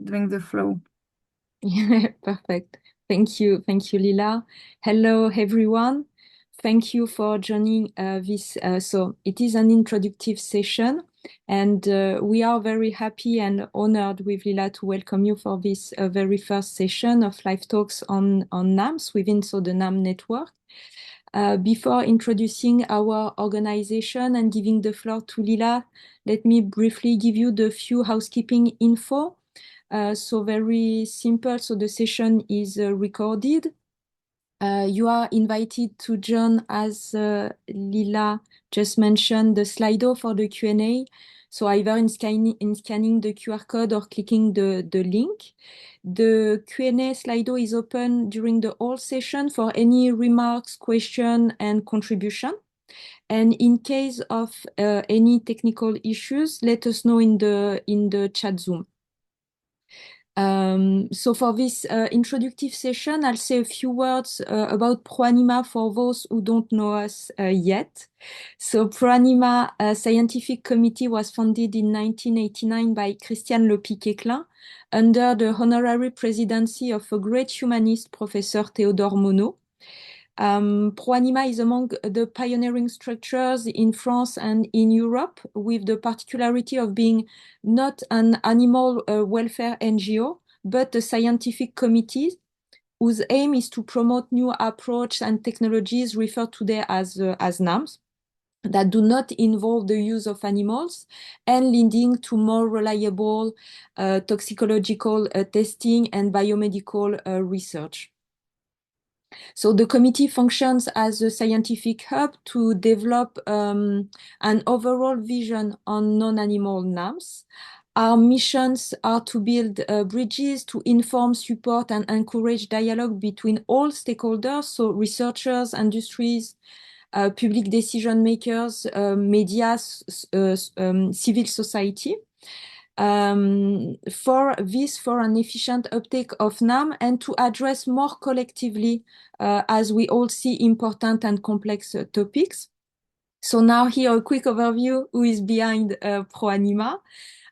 doing the flow. Yeah, perfect. Thank you, Lila. Hello, everyone. Thank you for joining this. So it is an introductive session, and we are very happy and honored with Lila to welcome you for this very first session of live talks on NAMs within the NAM network. Before introducing our organization and giving the floor to Lila, let me briefly give you the few housekeeping info. So very simple. So the session is recorded. You are invited to join, as Lila just mentioned, the Slido for the Q&A. So either in scanning the QR code or clicking the link. The Q&A Slido is open during the whole session for any remarks, question, and contribution. And in case of any technical issues, let us know in the chat Zoom. So for this introductive session, I'll say a few words about Pro Anima for those who don't know us yet. So Pro Anima Scientific Committee was founded in 1989 by Christiane Lepic-Eklin under the honorary presidency of a great humanist, Professor Théodore Monod. Pro Anima is among the pioneering structures in France and in Europe, with the particularity of being not an animal welfare NGO, but a scientific committee whose aim is to promote new approaches and technologies referred today as NAMs that do not involve the use of animals and leading to more reliable toxicological testing and biomedical research. So the committee functions as a scientific hub to develop an overall vision on non-animal NAMs. Our missions are to build bridges to inform, support, and encourage dialogue between all stakeholders, so researchers, industries, public decision makers, media, civil society. For an efficient uptake of NAM and to address more collectively, as we all see important and complex topics. So now here a quick overview who is behind Pro Anima.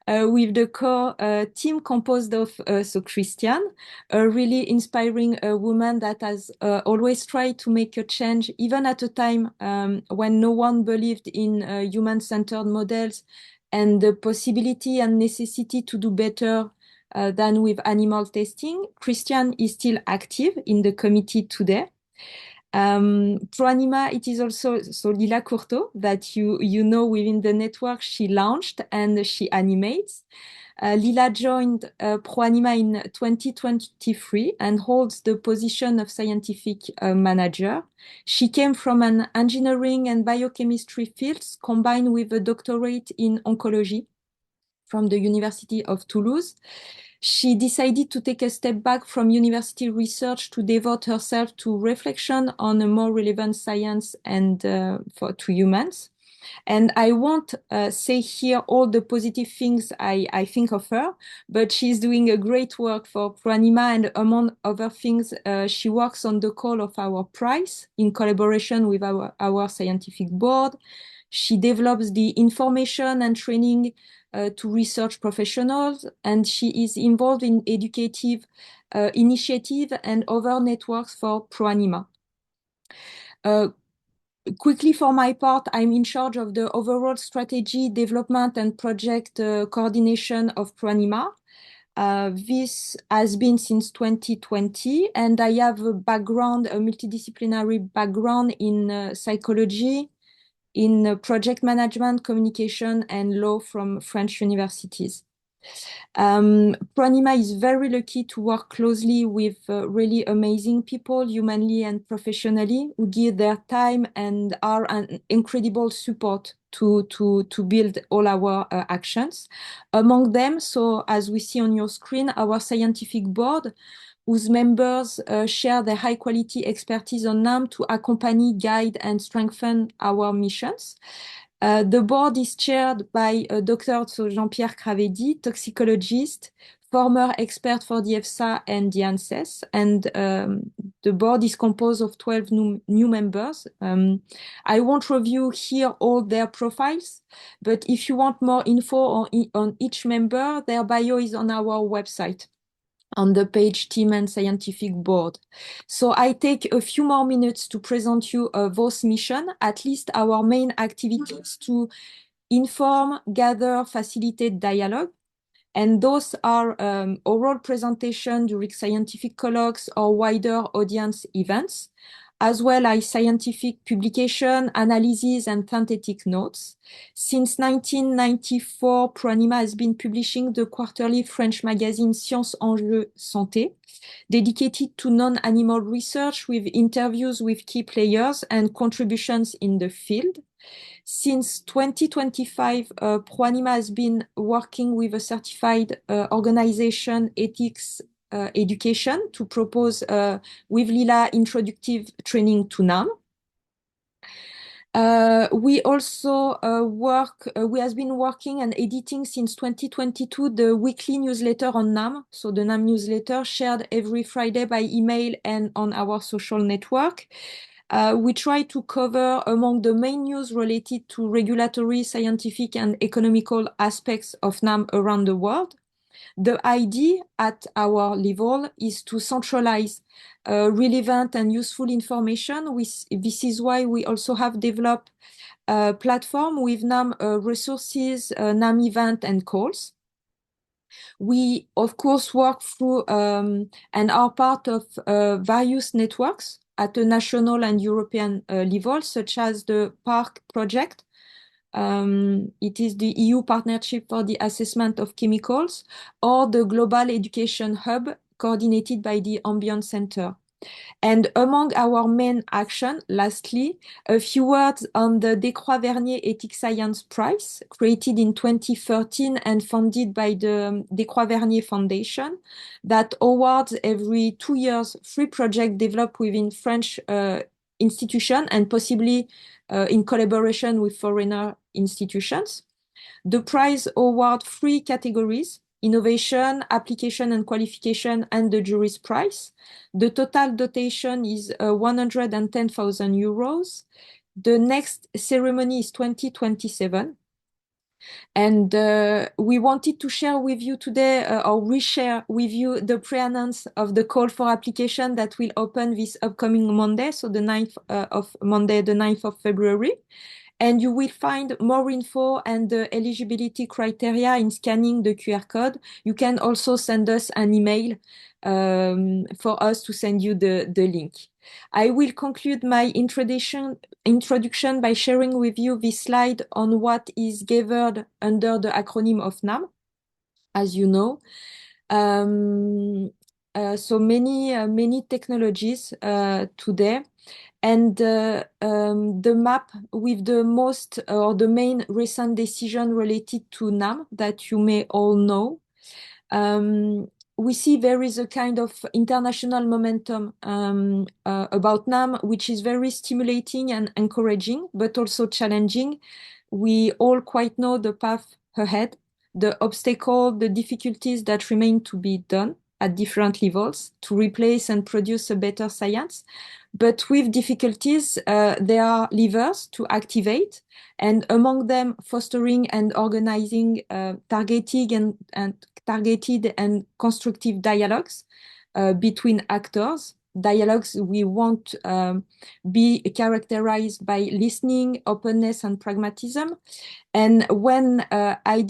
With the core team composed of Christiane, a really inspiring woman that has always tried to make a change, even at a time when no one believed in human-centered models and the possibility and necessity to do better than with animal testing. Christiane is still active in the committee today. Pro Anima, it is also Lila Courteau that you know within the network. She launched and she animates. Lila joined Pro Anima in 2023 and holds the position of scientific manager. She came from an engineering and biochemistry fields combined with a doctorate in oncology from the University of Toulouse. She decided to take a step back from university research to devote herself to reflection on a more relevant science and to humans. And I won't say here all the positive things I think of her, but she's doing a great work for Pro Anima, and among other things, she works on the call of our prize in collaboration with our scientific board. She develops the information and training to research professionals, and she is involved in educative initiative and other networks for Pro Anima. Quickly, for my part, I'm in charge of the overall strategy, development, and project coordination of Pro Anima. This has been since 2020, and I have a multidisciplinary background in psychology, in project management, communication, and law from French universities. Pro Anima is very lucky to work closely with really amazing people, humanly and professionally, who give their time and are an incredible support to build all our actions. Among them, so as we see on your screen, our scientific board, whose members share their high quality expertise on NAM to accompany, guide, and strengthen our missions. The board is chaired by Dr. So Jean-Pierre Cravedi, toxicologist, former expert for the EFSA and the ANSES, and the board is composed of 12 new members. I won't review here all their profiles, but if you want more info on each member, their bio is on our website on the page Team and Scientific Board. So I take a few more minutes to present you VOS mission, at least our main activities to inform, gather, facilitate dialogue. And those are oral presentation during scientific colloques or wider audience events, as well as scientific publication, analysis, and synthetic notes. Since 1994, Pro Anima has been publishing the quarterly French magazine Sciences, Enjeux, Santé, dedicated to non-animal research with interviews with key players and contributions in the field. Since 2025, Pro Anima has been working with a certified organization ethics education to propose with Lila introductive training to NAM. We also we have been working and editing since 2022 the weekly newsletter on NAM. So the NAM newsletter shared every Friday by email and on our social network. We try to cover among the main news related to regulatory, scientific, and economical aspects of NAM around the world. The idea at our level is to centralize relevant and useful information. This is why we also have developed a platform with NAM resources, NAM event, and calls. We, of course, work through and are part of various networks at a national and European level, such as the PARC project. It is the EU partnership for the assessment of chemicals, or the Global Education Hub coordinated by the Ambient Center. And among our main action, lastly, a few words on the Descroix-Vernier Ethics Science Prize, created in 2013 and funded by the Descroix-Vernier Foundation, that awards every 2 years free project developed within French institution and possibly in collaboration with foreigner institutions. The prize awards 3 categories: innovation, application and qualification, and the jury's prize. The total dotation is 110,000 euros. The next ceremony is 2027. And we wanted to share with you today, or reshare with you, the pre-announce of the call for application that will open this upcoming Monday, so the 9th of Monday, the 9th of February. And you will find more info and the eligibility criteria in scanning the QR code. You can also send us an email for us to send you the link. I will conclude my introduction by sharing with you this slide on what is gathered under the acronym of NAM, as you know. So many technologies today. And the map with the most or the main recent decision related to NAM that you may all know. We see there is a kind of international momentum about NAM, which is very stimulating and encouraging, but also challenging. We all quite know the path ahead, the obstacle, the difficulties that remain to be done at different levels to replace and produce a better science. But with difficulties, there are levers to activate, and among them, fostering and organizing targeted and constructive dialogues between actors. Dialogues we want be characterized by listening, openness, and pragmatism. And when we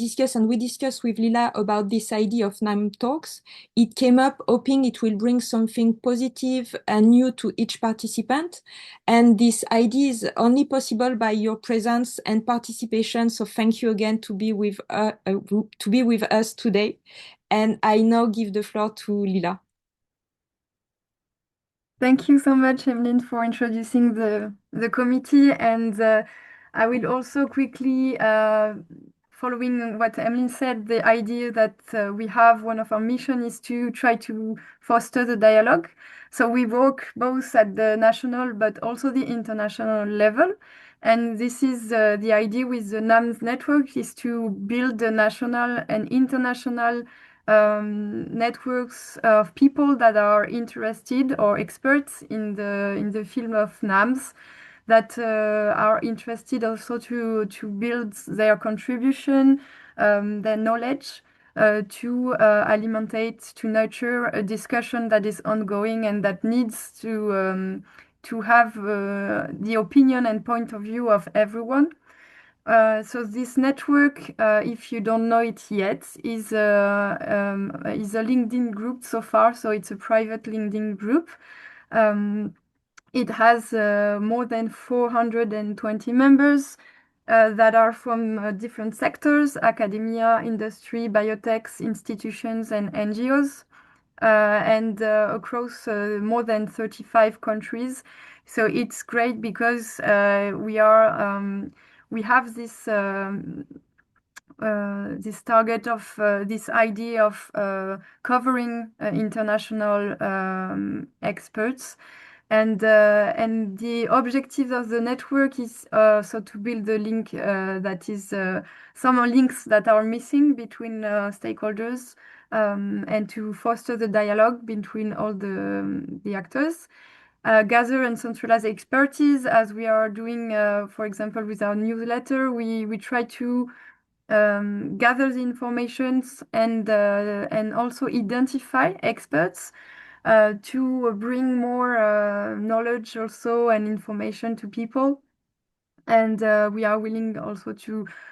discussed with Lila about this idea of NAM talks, it came up hoping it will bring something positive and new to each participant. And this idea is only possible by your presence and participation. So thank you again to be with us today. And I now give the floor to Lila. Thank you so much, Evelyn, for introducing the committee. And I will also quickly, following what Evelyn said, the idea that we have one of our mission is to try to foster the dialogue. So we work both at the national but also the international level. And this is the idea with the NAMS network is to build the national and international networks of people that are interested or experts in the field of NAMS that are interested also to build their contribution, their knowledge, alimentate, to nurture a discussion that is ongoing and that needs to have the opinion and point of view of everyone. So this network, if you don't know it yet, is a LinkedIn group so far. So it's a private LinkedIn group. It has more than 420 members that are from different sectors: academia, industry, biotechs, institutions, and NGOs, and across more than 35 countries. So it's great because we have this target of this idea of covering international experts. And the objective of the network is so to build the link that is some links that are missing between stakeholders, and to foster the dialogue between all the actors. Gather and centralize expertise, as we are doing, for example, with our newsletter. We try to gather the information and also identify experts to bring more knowledge also and information to people. And we are willing also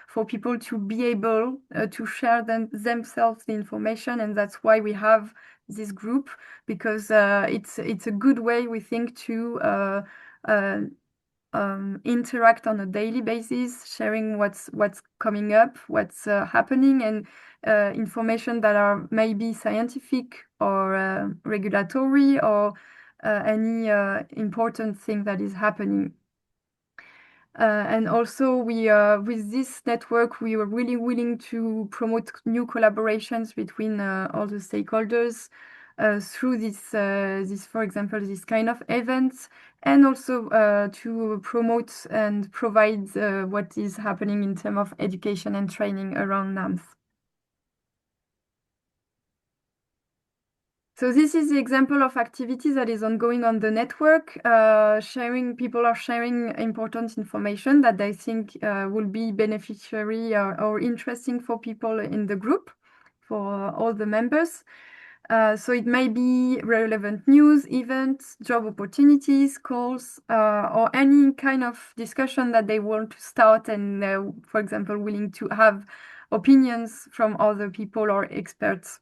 for people to be able to share themselves the information, and that's why we have this group, because it's a good way, we think, to interact on a daily basis, sharing what's coming up, what's happening, and information that are maybe scientific or regulatory or any important thing that is happening. And also, with this network, we were really willing to promote new collaborations between all the stakeholders through this, for example, this kind of events, and also to promote and provide what is happening in terms of education and training around NAMS. So this is the example of activity that is ongoing on the network. People are sharing important information that they think will be beneficiary or interesting for people in the group, for all the members. So it may be relevant news, events, job opportunities, calls, or any kind of discussion that they want to start, and for example, willing to have opinions from other people or experts.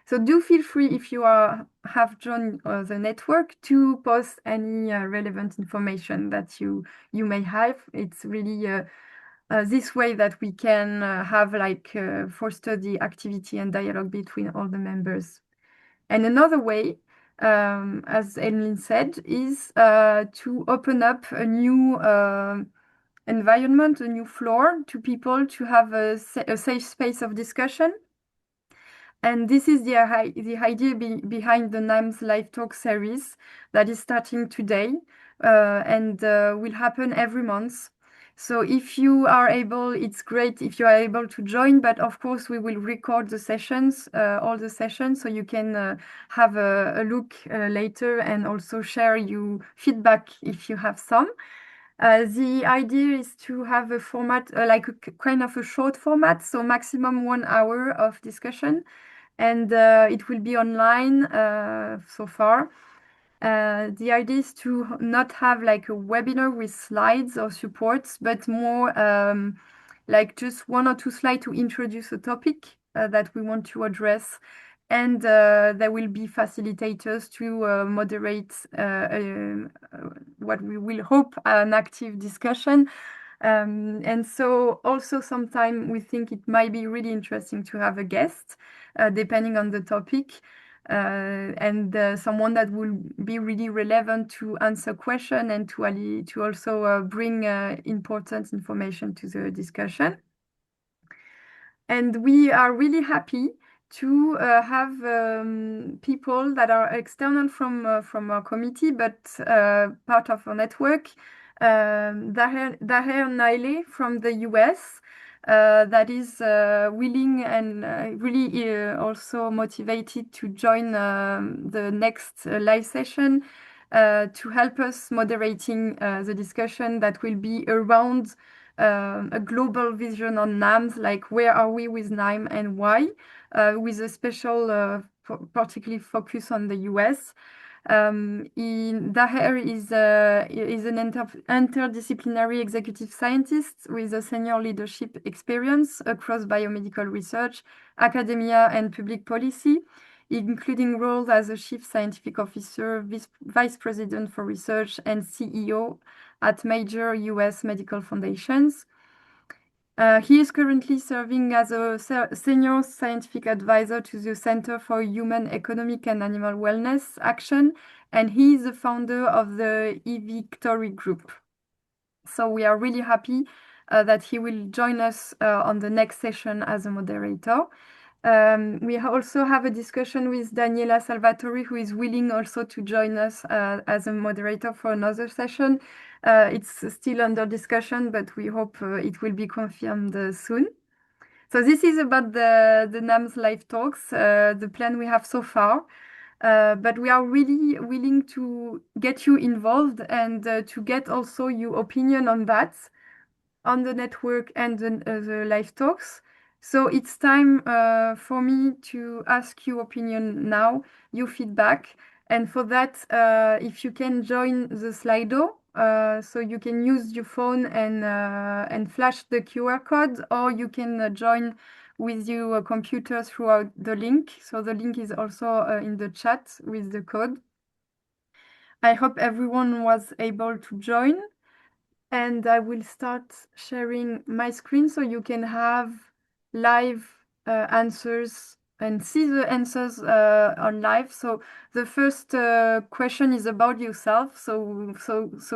So do feel free, if you have joined the network, to post any relevant information that you may have. It's really this way that we can foster the activity and dialogue between all the members. And another way, as Emily said, is to open up a new environment, a new floor to people to have a safe space of discussion. And this is the idea behind the NAMS Live Talk series that is starting today and will happen every month. So if you are able, it's great if you are able to join, but of course we will record the sessions, all the sessions, so you can have a look later and also share your feedback if you have some. The idea is to have a format, like a kind of a short format, so maximum 1 hour of discussion. And it will be online so far. The idea is to not have like a webinar with slides or supports, but more like just 1 or 2 slides to introduce a topic that we want to address. And there will be facilitators to moderate what we will hope an active discussion. And so also sometimes we think it might be really interesting to have a guest, depending on the topic, and someone that will be really relevant to answer questions and to also bring important information to the discussion. And we are really happy to have people that are external from our committee, but part of our network, Daher Naile from the US, that is willing and really also motivated to join the next live session to help us moderating the discussion that will be around a global vision on NAMs, like where are we with NAM and why, with a special particularly focus on the US. Daher is an interdisciplinary executive scientist with a senior leadership experience across biomedical research, academia, and public policy, including roles as a chief scientific officer, vice president for research, and CEO at major US medical foundations. He is currently serving as a senior scientific advisor to the Center for Human Economic and Animal Wellness Action, and he is the founder of the eVictory Group. So we are really happy that he will join us on the next session as a moderator. We also have a discussion with Daniela Salvatori, who is willing also to join us as a moderator for another session. It's still under discussion, but we hope it will be confirmed soon. So this is about the NAMS live talks, the plan we have so far. But we are really willing to get you involved and to get also your opinion on that, on the network and the live talks. So it's time for me to ask your opinion now, your feedback. And for that, if you can join the Slido, so you can use your phone and flash the QR code, or you can join with your computer throughout the link. So the link is also in the chat with the code. I hope everyone was able to join. And I will start sharing my screen so you can have live answers and see the answers on live. So the first question is about yourself. So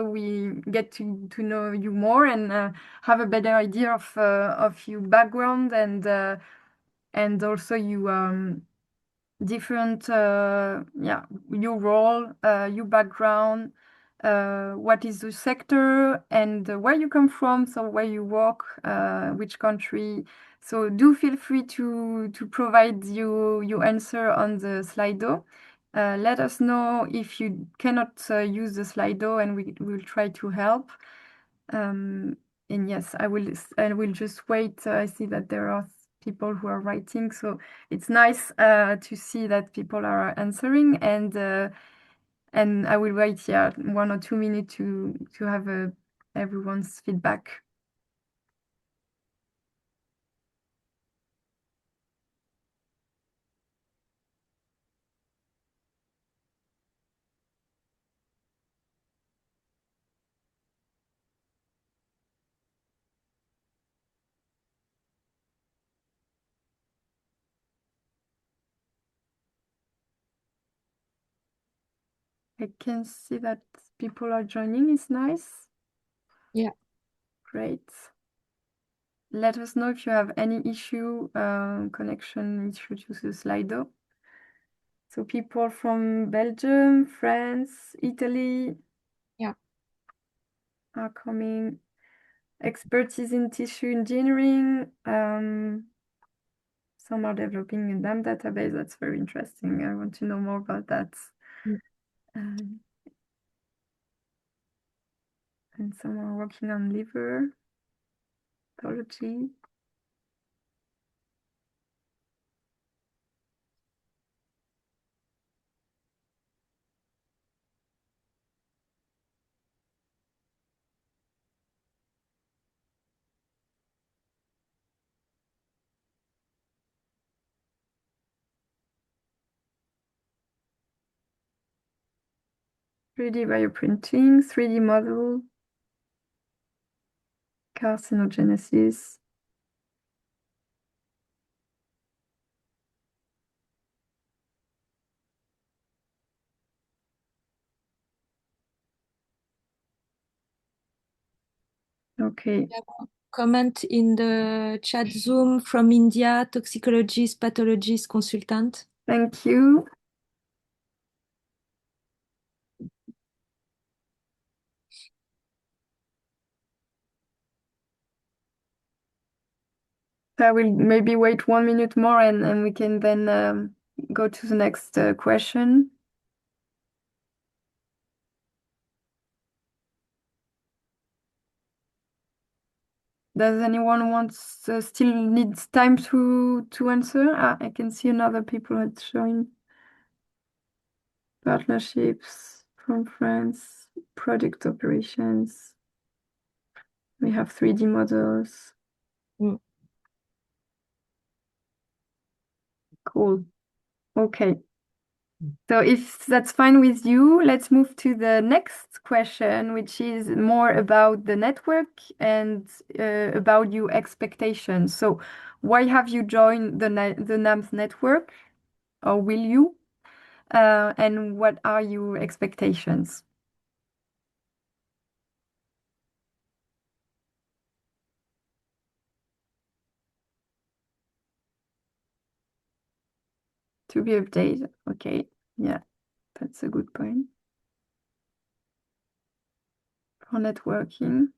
we get to know you more and have a better idea of your background and also you different your role, your background, what is the sector and where you come from, so where you work, which country. So do feel free to provide your answer on the Slido. Let us know if you cannot use the Slido and we will try to help. And yes, I will just wait. I see that there are people who are writing, so it's nice to see that people are answering, and I will wait 1 or 2 minutes to have everyone's feedback. I can see that people are joining. It's nice. Yeah. Great. Let us know if you have any issue, connection issue to the Slido. So people from Belgium, France, Italy, Yeah, are coming. Expertise in tissue engineering. Some are developing a NAM database. That's very interesting. I want to know more about that. mm. Um, and some are working on liver pathology. 3D bioprinting, 3D model, carcinogenesis. Okay. Comment in the chat Zoom from India, toxicologist, pathologist, consultant. Thank you. So I will maybe wait 1 minute more and we can then go to the next question. Does anyone still needs time to answer? I can see another people had showing partnerships, conference, project operations. We have 3D models. Mm. Cool. Okay. So if that's fine with you, let's move to the next question, which is more about the network and about your expectations. So why have you joined the NAMS network, or will you? And what are your expectations? To be updated. Okay. Yeah, that's a good point. For networking.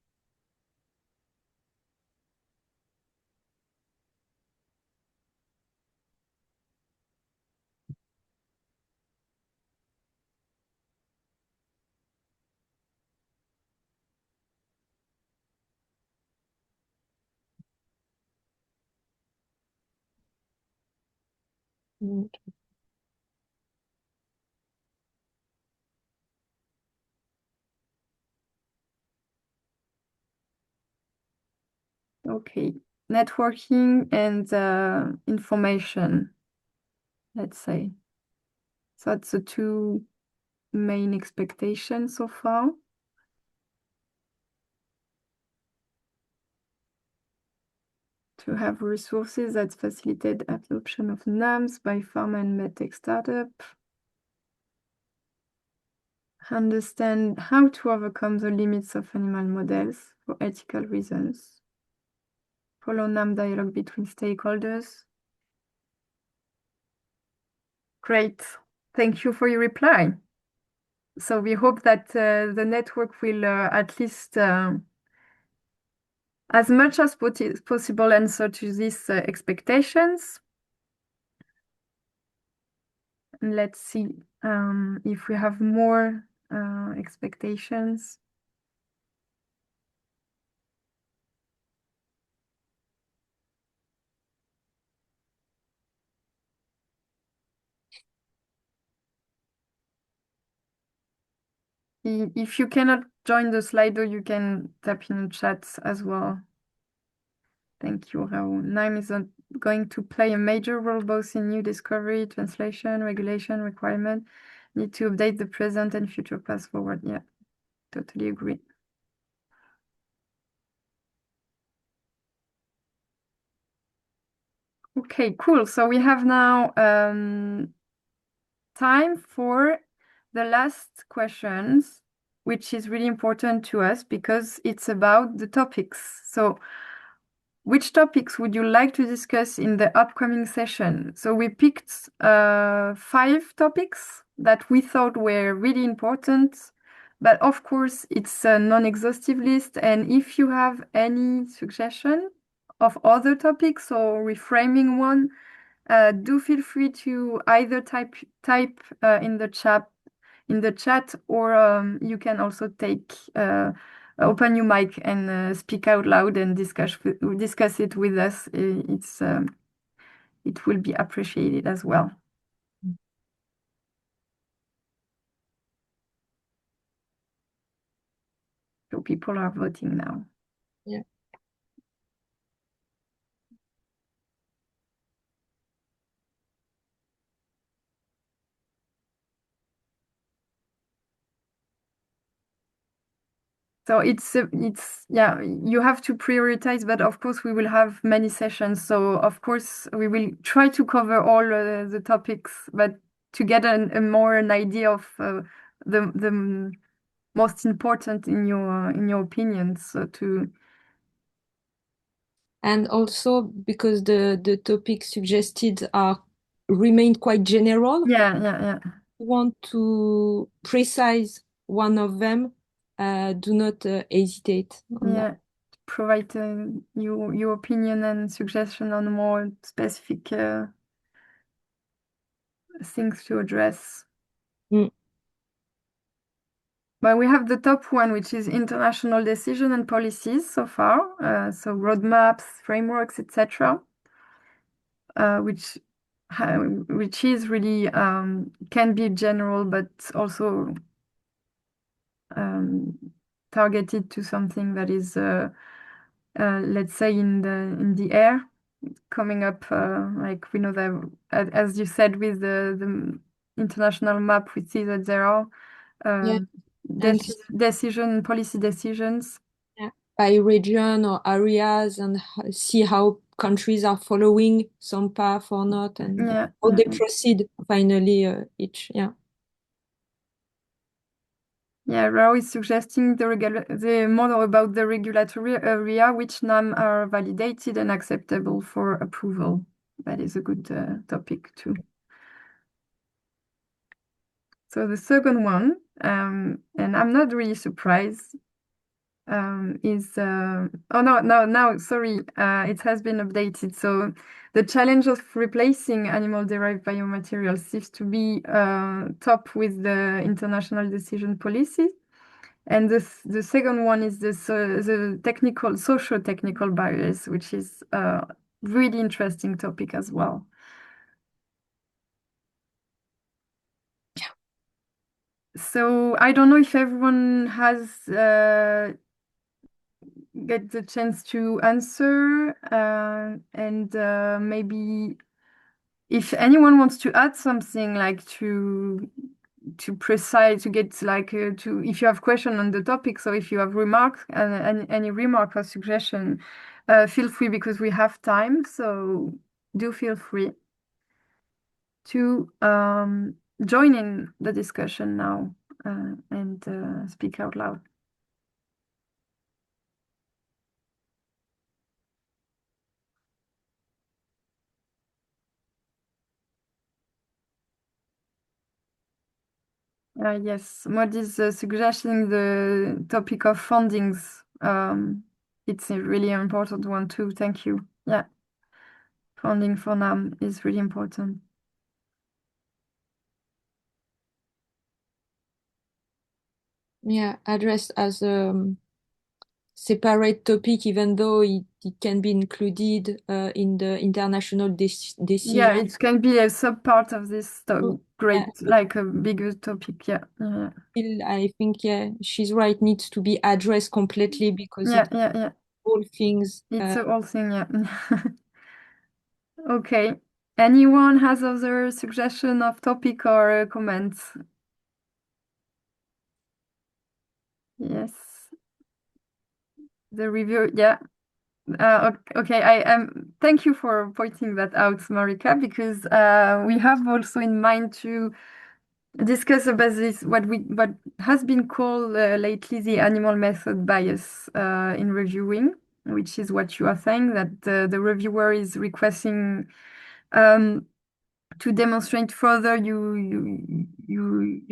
Mm. Okay. Networking and information, let's say. So that's the two main expectations so far. To have resources that facilitate adoption of NAMs by pharma and medtech startup. Understand how to overcome the limits of animal models for ethical reasons. Follow NAM dialogue between stakeholders. Great. Thank you for your reply. So we hope that the network will at least as much as possible answer to these expectations. And let's see if we have more expectations. If you cannot join the Slido, you can type in the chat as well. Thank you, Raoul. NIME is going to play a major role both in new discovery, translation, regulation, requirement. Need to update the present and future path forward. Yeah, totally agree. Okay, cool. So we have now time for the last questions, which is really important to us because it's about the topics. So which topics would you like to discuss in the upcoming session? So we picked 5 topics that we thought were really important, but of course it's a non-exhaustive list. And if you have any suggestion of other topics or reframing one, do feel free to either type in the chat, or you can also open your mic and speak out loud and discuss it with us. It will be appreciated as well. So people are voting now. Yeah. So it's yeah, you have to prioritize, but of course we will have many sessions. So of course we will try to cover all the topics, but to get a more an idea of the most important in your opinion. So to And also because the topics suggested are remain quite general, yeah. you want to precise one of them, do not hesitate on that. Yeah, provide your opinion and suggestion on more specific things to address. Mm. But we have the top one, which is international decision and policies so far. So roadmaps, frameworks, etc., which is really can be general, but also targeted to something that is, let's say, in the air, coming up. Like we know that, as you said, with the international map, we see that there are Yeah. And policy decisions. yeah, by region or areas, and see how countries are following some path or not, and Yeah, how they proceed finally each. Yeah. Yeah, Rao is suggesting the model about the regulatory area, which NAM are validated and acceptable for approval. That is a good topic too. So the second one, and I'm not really surprised, is oh no, sorry, it has been updated. So the challenge of replacing animal-derived biomaterials seems to be top with the international decision policy. And the second one is the technical, socio-technical barriers, which is a really interesting topic as well. So I don't know if everyone has get the chance to answer, and maybe if anyone wants to add something, like to precise, to get like to, if you have question on the topic, so if you have remarks, any remark or suggestion, feel free, because we have time, so do feel free to join in the discussion now, and speak out loud. Yes, Maud is suggesting the topic of fundings. It's a really important one too. Thank you. Yeah, funding for NAM is really important. Yeah, addressed as a separate topic, even though it can be included in the international decision. Yeah, it can be a sub-part of this great, Yeah. like a bigger topic. Yeah, I think, yeah, she's right, needs to be addressed completely, because yeah, it's yeah. all things. It's a whole thing. Yeah. Okay. Anyone has other suggestion of topic or comments? Yes. The review. Yeah. Okay, I thank you for pointing that out, Marika, because we have also in mind to discuss about this, what has been called lately the animal method bias in reviewing, which is what you are saying, that the reviewer is requesting to demonstrate further you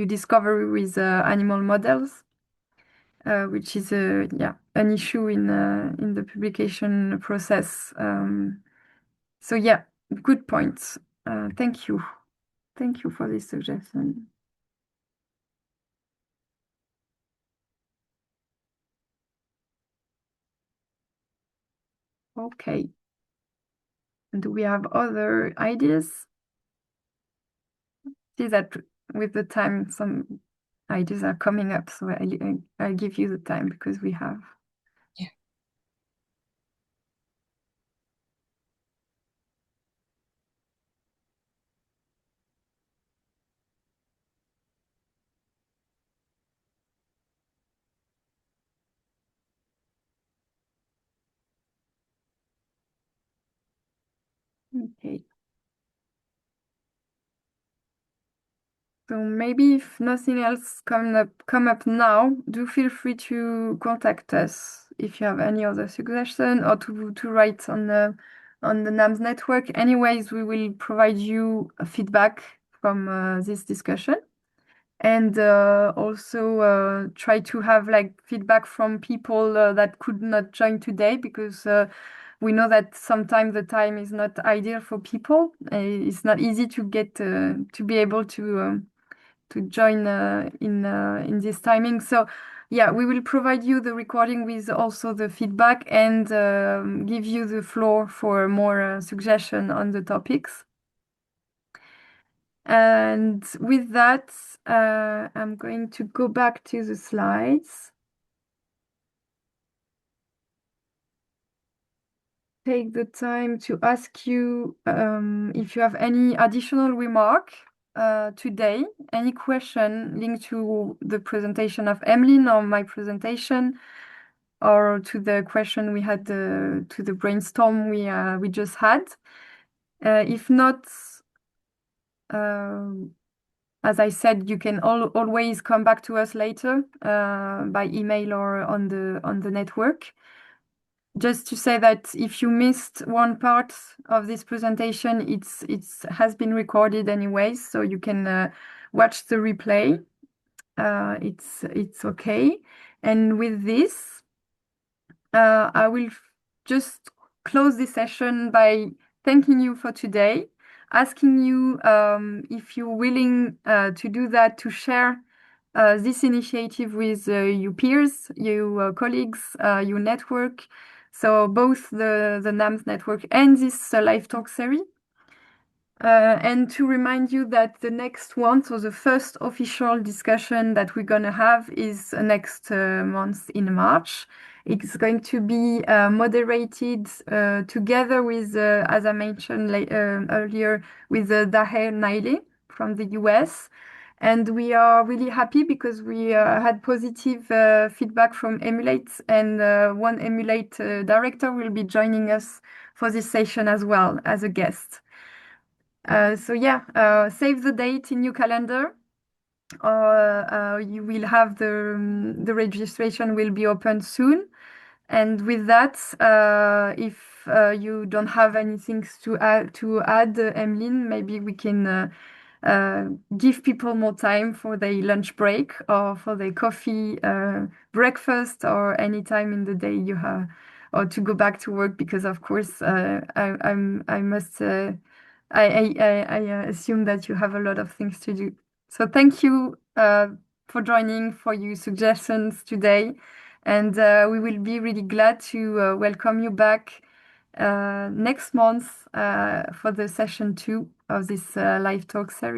discovery with animal models. Which is an issue in the publication process. So yeah, good points. Thank you. Thank you for this suggestion. Okay. Do we have other ideas? See that with the time, some ideas are coming up, so I give you the time because we have. Yeah. Okay. So maybe if nothing else come up now, do feel free to contact us if you have any other suggestion, or to write on the NAMS network. Anyways, we will provide you a feedback from this discussion. and also try to have like feedback from people that could not join today, because we know that sometimes the time is not ideal for people. It's not easy to get to be able to join in this timing. So yeah, we will provide you the recording with also the feedback, and give you the floor for more suggestion on the topics. And with that, I'm going to go back to the slides. Take the time to ask you if you have any additional remark today, any question linked to the presentation of Emmeline or my presentation, or to the question we had, to the brainstorm we just had. If not, as I said, you can always come back to us later by email or on the network. Just to say that if you missed one part of this presentation, it has been recorded anyways, so you can watch the replay. It's okay. And with this, I will just close this session by thanking you for today, asking you if you're willing to do that, to share this initiative with your peers, your colleagues, your network. So both the NAMS network and this live talk series. And to remind you that the next one, so the first official discussion that we're going to have is next month in March. It's going to be moderated together with, as I mentioned earlier, with Daher Naile from the US. And we are really happy because we had positive feedback from Emulate, and one Emulate director will be joining us for this session as well as a guest. So yeah, save the date in your calendar. You will have the registration will be open soon. And with that, if you don't have anything to add, Emmeline, maybe we can give people more time for their lunch break or for their coffee breakfast, or any time in the day you have, or to go back to work, because of course I must. I assume that you have a lot of things to do. So thank you for joining, for your suggestions today. And we will be really glad to welcome you back next month for the session 2 of this live talk series.